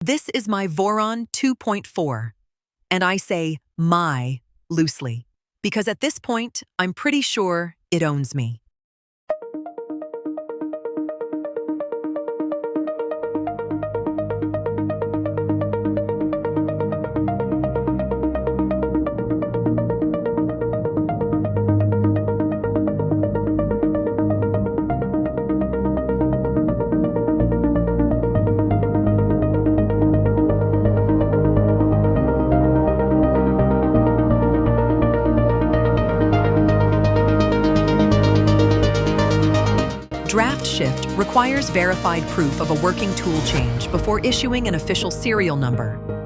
This is my Voron 2.4, and I say my loosely, because at this point, I'm pretty sure it owns me. DraftShift requires verified proof of a working tool change before issuing an official serial number.